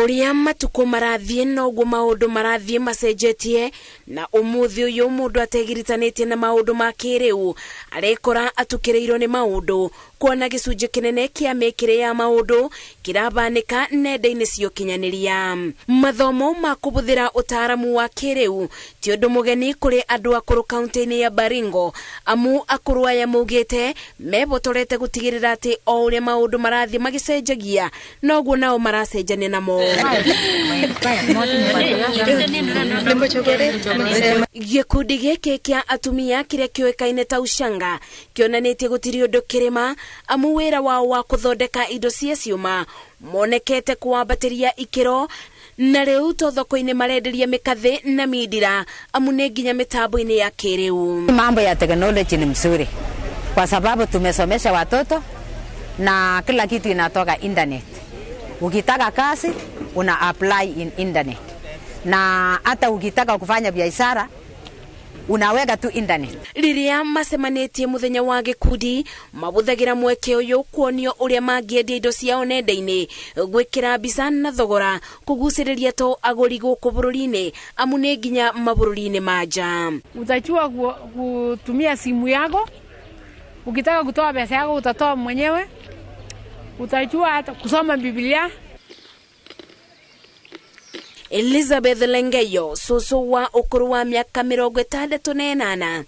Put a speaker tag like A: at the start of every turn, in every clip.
A: Oria matuko marathie noguo maundu marathie macenjetie na umuthi uyu mundu ategiritanĩtie na maundu ma kĩrĩu arekora atukireirwo ni maundu kuona gicunjĩ kinene kia mĩkĩre ya maundu kirabanĩka nenda-inĩ cia ũkinyanĩria. Mathomo ma kũbũthĩra ũtaaramu wa kĩrĩu ti ũndũ mũgeni kũrĩ andũ akũrũ kaunti-inĩ ya Baringo, amu akũrũ aya maugĩte mebotorete gũtigĩrĩra atĩ o ũrĩa maundu marathie magicenjagia noguo nao maracenjania namo. Gĩkundi gĩkĩ kĩa atumia kĩrĩa kĩoĩkaine ta Ushanga kĩonanĩtie gũtirĩ ũndũ kĩrĩma, amu wĩra wao wa kũthondeka indo cia ciũma monekete kuambatĩria ikĩro, na rĩu to thoko-inĩ marenderia mĩkathĩ na mindira, amu nĩ nginya mitambo-inĩ ya kĩrĩu.
B: Mambo ya teknolojia ni mzuri kwa sababu tumesomesha watoto na kila kitu inatoka internet. Ukitaka kazi una apply in internet, na hata ukitaka kufanya biashara unaweka tu internet.
A: Riria macemanĩtie muthenya wa gĩkundi mabuthagira mweke uyu kuonio uria mangĩendia indo ciao nenda-inĩ, gwĩkĩra mbica na thogora kugucĩrĩria to agũri gũkũ bũrũri-inĩ, amu nĩ nginya mabũrũri-inĩ ma nja.
C: Utachua kutumia simu yako, ukitaka kutoa pesa yako utatoa mwenyewe, utajua hata kusoma Biblia.
A: Elizabeth Lengeyo, susu wa ũkũrũ wa mĩaka 68,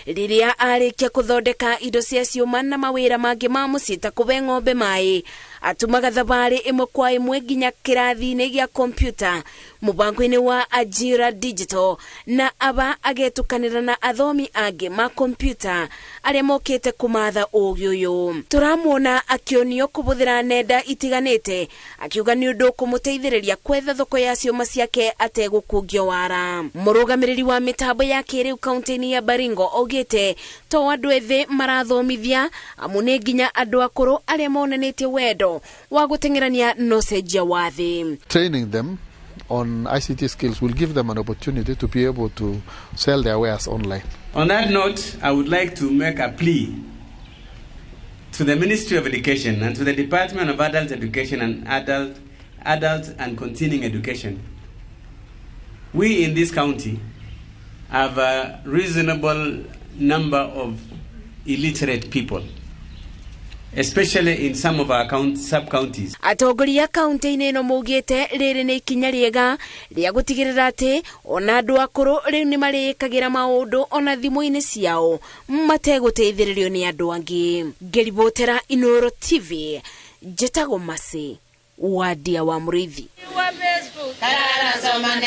A: riria arĩkia kũthondeka indo cia ciũma na mawĩra mangĩ ma mũciĩ ta kũbe ng'ombe maĩ, atumaga thabarĩ ĩmwe kwa ĩmwe nginya kĩrathi-inĩ gĩa kompyuta mũbango-inĩ wa Ajira Digital, na aba agetukanĩra na athomi angĩ ma kompyuta arĩa mokĩte kũmatha ũũgĩ ũyũ. Tũramuona akĩonio kũbũthĩra nenda itiganĩte, akiuga nĩ ũndũ kũmũteithĩrĩria kwetha thoko ya ciũma ciake ategũkũngio wara. Mũrũgamĩrĩri wa mĩtambo ya kĩrĩu kaunti-inĩ ya Baringo augĩte to andũ ethĩ marathomithia, amu nĩ nginya andũ akũrũ arĩa monanĩtie wendo wa gũteng'erania na ũcenjia wa thĩ.
D: Training them on ICT skills will give them an opportunity to be able to sell their wares online.
E: On that note, I would like to make a plea to the Ministry of Education and to the Department of Adult Education and Adult and Continuing Education. We in this county have a reasonable number of illiterate people, especially in some of our sub-counties.
A: Atongoria kaunti-inĩ ĩno maugĩte rĩrĩ nĩ ikinya rĩega rĩa gũtigĩrĩra atĩ ona andũ akũrũ rĩu nĩ marĩkagĩra maũndũ ona thimũ-inĩ ciao mategũteithĩrĩrio nĩ andũ angĩ. Ngeribotera Inooro TV, njĩtagwo Masi Wadia wa Mũrĩithi.